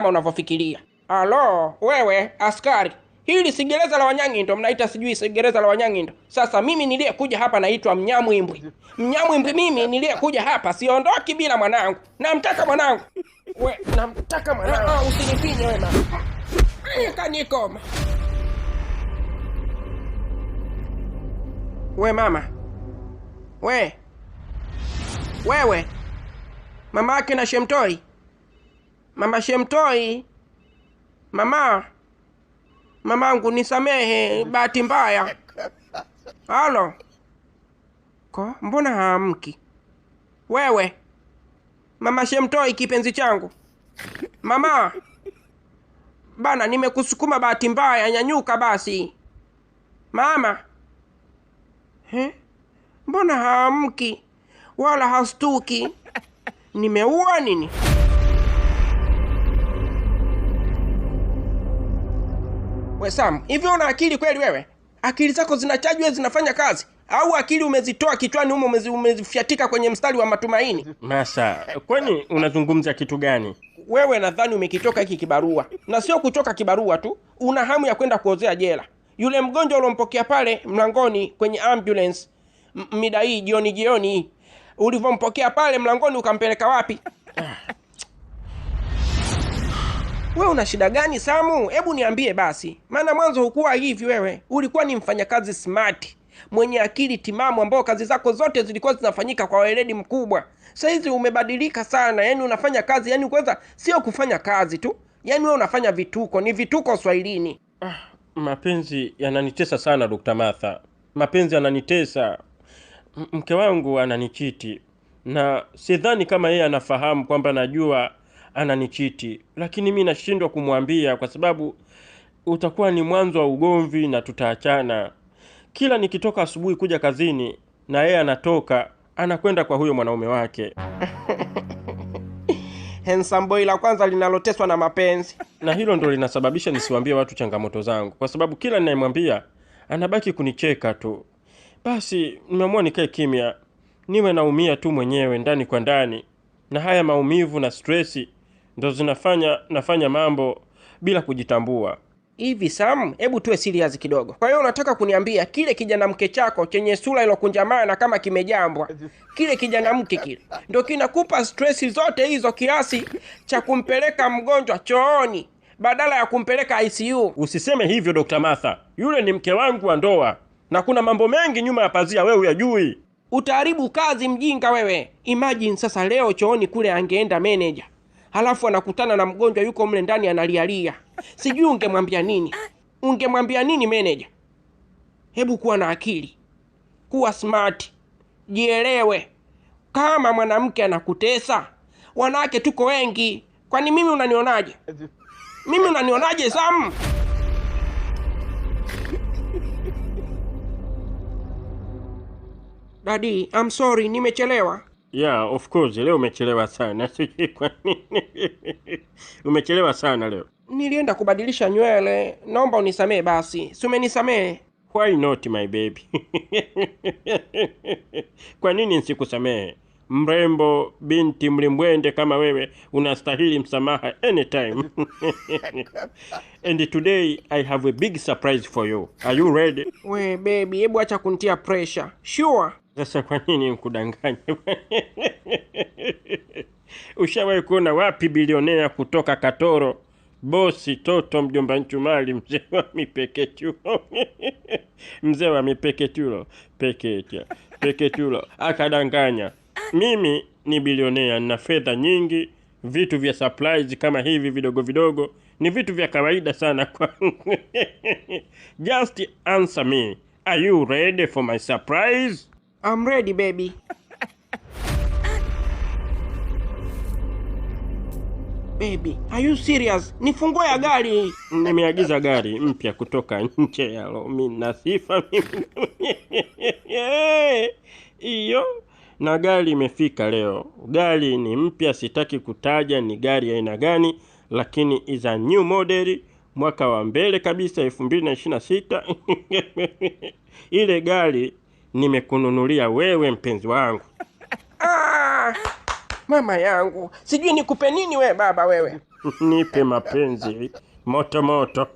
kama unavyofikiria. Alo, wewe askari, hili si gereza la Wanyang'indo, mnaita sijui si gereza la Wanyang'indo. Sasa mimi niliyekuja hapa naitwa Mnyamwimbwi. Mnyamwimbwi mimi niliyekuja hapa, siondoki bila mwanangu. Namtaka mwanangu. Namtaka mwanangu. Usinipinye wewe mama. Kanikoma. We mama. Wewe. Mama yake na Shemtoi. Mama Shemtoi. Mamangu nisamehe, bahati mbaya. Halo. Mbona haamki? Wewe. Mama Shemtoi kipenzi changu. Mama. Bana nimekusukuma bahati mbaya, nyanyuka basi. Mama. Mbona haamki? Wala hastuki. Nimeua nini? We Sam, hivi una akili kweli wewe? Akili zako zinachajwa zinafanya kazi? Au akili umezitoa kichwani humo umezifyatika kwenye mstari wa matumaini? Masa, kwani unazungumza kitu gani? Wewe nadhani umekitoka hiki kibarua. Na sio kutoka kibarua tu, una hamu ya kwenda kuozea jela. Yule mgonjwa ulompokea pale mlangoni kwenye ambulance mida hii jioni, ulivyompokea pale mlangoni ukampeleka wapi? Wewe una shida gani Samu? Hebu niambie basi. Maana mwanzo hukuwa hivi wewe. Ulikuwa ni mfanyakazi smart, mwenye akili timamu ambao kazi zako zote zilikuwa zinafanyika kwa weledi mkubwa. Sasa hizi umebadilika sana. Yaani unafanya kazi, yaani kwanza sio kufanya kazi tu. Yaani wewe unafanya vituko, ni vituko Swahilini. Mapenzi yananitesa sana Dr. Martha. Mapenzi yananitesa. Mke wangu ananichiti. Na sidhani kama yeye anafahamu kwamba najua ananichiti, lakini mimi nashindwa kumwambia kwa sababu utakuwa ni mwanzo wa ugomvi na tutaachana. Kila nikitoka asubuhi kuja kazini na yeye anatoka anakwenda kwa huyo mwanaume wake. Handsome boy la kwanza linaloteswa na mapenzi. Na hilo ndo linasababisha nisiwaambie watu changamoto zangu, kwa sababu kila ninayemwambia anabaki kunicheka tu. Basi nimeamua nikae kimya, niwe naumia tu mwenyewe ndani kwa ndani, na haya maumivu na stressi ndo nafanya mambo bila kujitambua. Hivi Sam, hebu tuwe serious kidogo. Kwa hiyo unataka kuniambia kile kijana mke chako chenye sura ilokunjamana kama kimejambwa, kile kijana mke kile ndio kinakupa stressi zote hizo kiasi cha kumpeleka mgonjwa chooni badala ya kumpeleka ICU? Usiseme hivyo Dr. Martha. Yule ni mke wangu wa ndoa na kuna mambo mengi nyuma ya pazia wewe hujui. Utaharibu kazi mjinga wewe. Imagine sasa leo chooni kule angeenda manager, halafu anakutana na mgonjwa yuko mle ndani analialia. Sijui ungemwambia nini? Ungemwambia nini manager? Hebu kuwa na akili. Kuwa smart. Jielewe. Kama mwanamke anakutesa, wanawake tuko wengi. Kwani mimi unanionaje? Mimi unanionaje Sam? Daddy, I'm sorry, nimechelewa. Yeah, of course, leo umechelewa sana. Sijui kwa nini. Umechelewa sana leo. Nilienda kubadilisha nywele. Naomba unisamee basi. Si umenisamee? Why not my baby? Kwa nini nisikusamee? Mrembo, binti mlimbwende kama wewe unastahili msamaha anytime. And today I have a big surprise for you. Are you ready? We baby, hebu acha kunitia pressure. Sure. Sasa kwa nini nikudanganye? Ushawahi kuona wapi bilionea kutoka Katoro, bosi Toto mjomba Nchumali, mzee wa mipeketulo? Mzee wa mipeketulo, peketulo akadanganya. Mimi ni bilionea na fedha nyingi. Vitu vya supplies kama hivi vidogo vidogo ni vitu vya kawaida sana kwangu. Just answer me. Are you ready for my surprise? I'm ready baby. Baby, are you serious? Nifungue ya gari. Nimeagiza gari mpya kutoka nje ya Rome na sifa mimi. Iyo, na gari imefika leo. Gari ni mpya, sitaki kutaja ni gari ya aina gani, lakini is a new model, mwaka wa mbele kabisa 2026. Ile gari nimekununulia wewe mpenzi wangu. Mama yangu, sijui nikupe nini we baba wewe. Nipe mapenzi moto moto.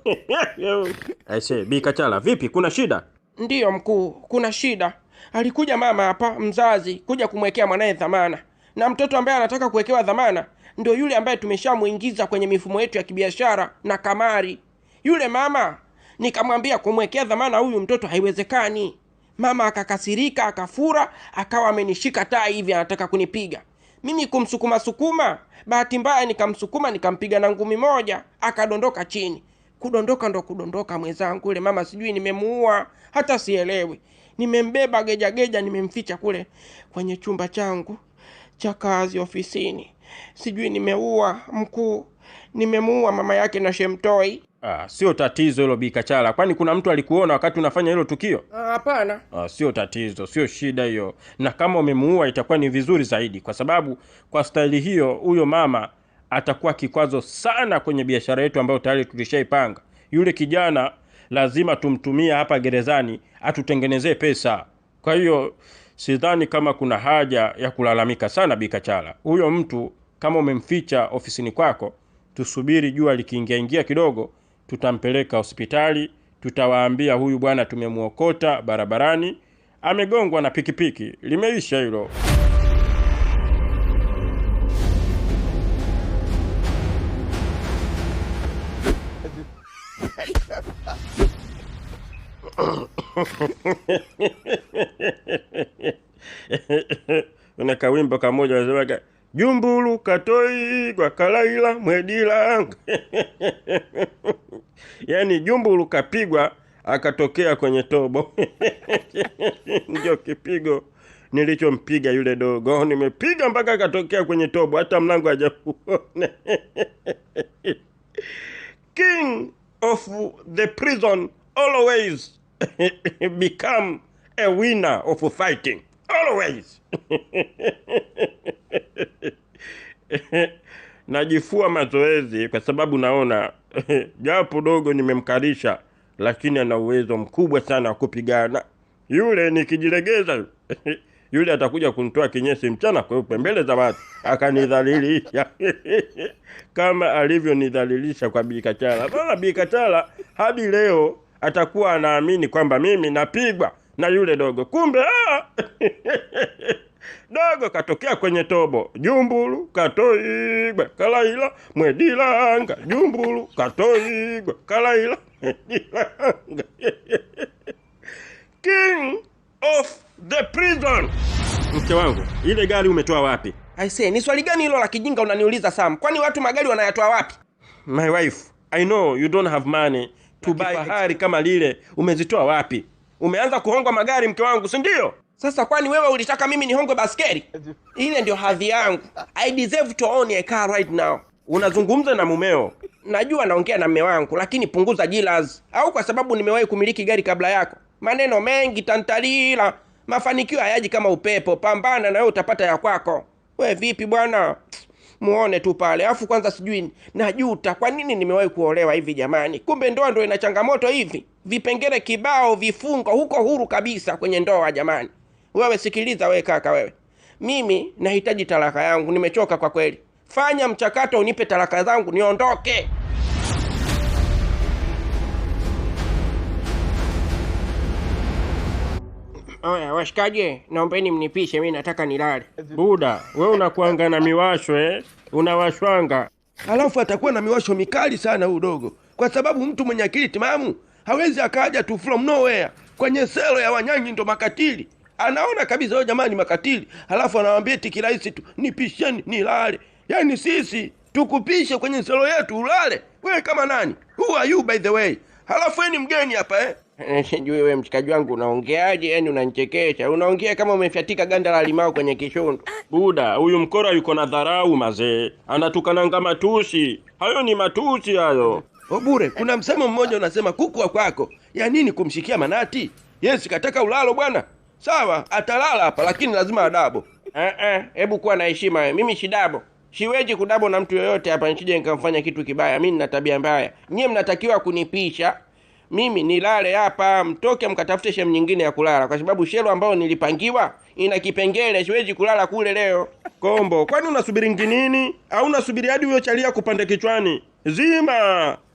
Aise, Bi Kachala, vipi, kuna shida? Ndiyo mkuu, kuna shida. Alikuja mama hapa mzazi kuja kumwekea mwanae dhamana, na mtoto ambaye anataka kuwekewa dhamana ndio yule ambaye tumeshamuingiza kwenye mifumo yetu ya kibiashara na kamari. Yule mama nikamwambia kumwekea dhamana huyu mtoto haiwezekani. Mama akakasirika, akafura, akawa amenishika taa hivi anataka kunipiga. Mimi kumsukuma, bahati mbaya nikamsukuma, nikampiga na ngumi moja, akadondoka chini. Kudondoka ndo kudondoka mwenzangu, yule mama sijui nimemuua, hata sielewi. Nimembeba geja, nimemficha kule kwenye chumba changu cha kazi ofisini. Sijui nimeua mkuu, nimemuua mama yake na Shemtoi. Sio tatizo hilo Bi Kachala. Kwani kuna mtu alikuona wakati unafanya hilo tukio? Hapana. Sio tatizo, sio shida hiyo. Na kama umemuua itakuwa ni vizuri zaidi, kwa sababu kwa staili hiyo huyo mama atakuwa kikwazo sana kwenye biashara yetu ambayo tayari tulishaipanga. Yule kijana lazima tumtumie hapa gerezani atutengenezee pesa. Kwa hiyo sidhani kama kuna haja ya kulalamika sana Bi Kachala. Huyo mtu kama umemficha ofisini kwako, tusubiri jua likiingia kidogo, tutampeleka hospitali, tutawaambia huyu bwana tumemuokota barabarani, amegongwa na pikipiki. Limeisha hilo. Una kawimbo kamoja wanasema Jumbulu katoi kwa kalaila mwedila. Yaani Jumbulu kapigwa akatokea kwenye tobo. Ndio kipigo nilichompiga yule dogo. Nimepiga mpaka akatokea kwenye tobo, hata mlango hajakuona. King of the prison always become a winner of fighting. Always. Najifua mazoezi kwa sababu naona japo dogo nimemkarisha, lakini ana uwezo mkubwa sana wa kupigana. Yule nikijilegeza yule atakuja kunitoa kinyesi mchana kweupe mbele za watu, akanidhalilisha kama alivyonidhalilisha kwa Bi Kachala. Bwana Bi Kachala hadi leo atakuwa anaamini kwamba mimi napigwa na yule dogo. Kumbe dogo katokea kwenye tobo. Jumbulu katoigwa kalaila mwedilanga. Jumbulu katoigwa kalaila mwedilanga. King of the prison. Mke wangu, ile gari umetoa wapi? I say, ni swali gani hilo la kijinga unaniuliza Sam? Kwani watu magari wanayatoa wapi? My wife, I know you don't have money to buy gari kama lile. Umezitoa wapi? Umeanza kuhongwa magari mke wangu, si ndio? Sasa kwani wewe ulitaka mimi nihongwe baskeli? Ile ndio hadhi yangu. I deserve to own a car right now. Unazungumza na mumeo. Najua naongea na mume wangu, lakini punguza jilas. Au kwa sababu nimewahi kumiliki gari kabla yako. Maneno mengi tantalila. Mafanikio hayaji kama upepo. Pambana na wewe utapata ya kwako. We vipi bwana? Muone tu pale. Afu kwanza sijui najuta kwa nini nimewahi kuolewa hivi jamani. Kumbe ndoa ndio ina changamoto hivi. Vipengele kibao vifungo huko huru kabisa kwenye ndoa jamani. Wewe sikiliza wewe kaka wewe. Mimi nahitaji talaka yangu, nimechoka kwa kweli. Fanya mchakato unipe talaka zangu niondoke. Oya washikaje, naombeni mnipishe, mimi nataka nilale. Buda, wewe unakuanga na miwasho unawashwanga. Alafu atakuwa na miwasho mikali sana huyu dogo. Kwa sababu mtu mwenye akili timamu hawezi akaja tu from nowhere kwenye selo ya wanyang'i ndo makatili. Anaona kabisa wewe jamani makatili, halafu anawaambia eti kirahisi tu nipisheni nilale. Yaani sisi tukupishe kwenye selo yetu ulale? Wewe kama nani? Who are you by the way? Halafu wewe ni mgeni hapa Sijui wewe mchikaji wangu unaongeaje, yani unanichekesha. Unaongea kama umefyatika ganda la limao kwenye kishundu. Buda, huyu mkora yuko na dharau mazee. Anatukananga matusi. Hayo ni matusi hayo. Bure, kuna msemo mmoja unasema kuku wa kwako ya nini kumshikia manati? Yes, kataka ulalo bwana. Sawa, atalala hapa lakini lazima adabo. Hebu kuwa na heshima wewe. Mimi shidabo. Siwezi kudabo na mtu yoyote hapa, nisije nikamfanya kitu kibaya. Mimi nina tabia mbaya. Nyie mnatakiwa kunipisha mimi nilale hapa, mtoke mkatafute sehemu nyingine ya kulala, kwa sababu shelo ambayo nilipangiwa ina kipengele, siwezi kulala kule leo. Kombo, kwani unasubiri nginini? Au unasubiri hadi huyo chalia kupanda kichwani?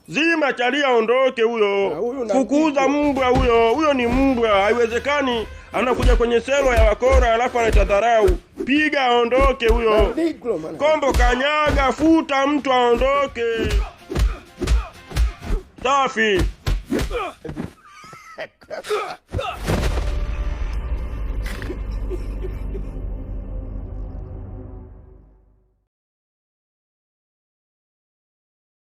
Zima chalia ondoke huyo. Fukuza mbwa huyo. Huyo ni mbwa. Haiwezekani anakuja kwenye selo ya wakora alafu anatadharau. Piga aondoke huyo. Kombo, kanyaga, futa mtu aondoke. Safi.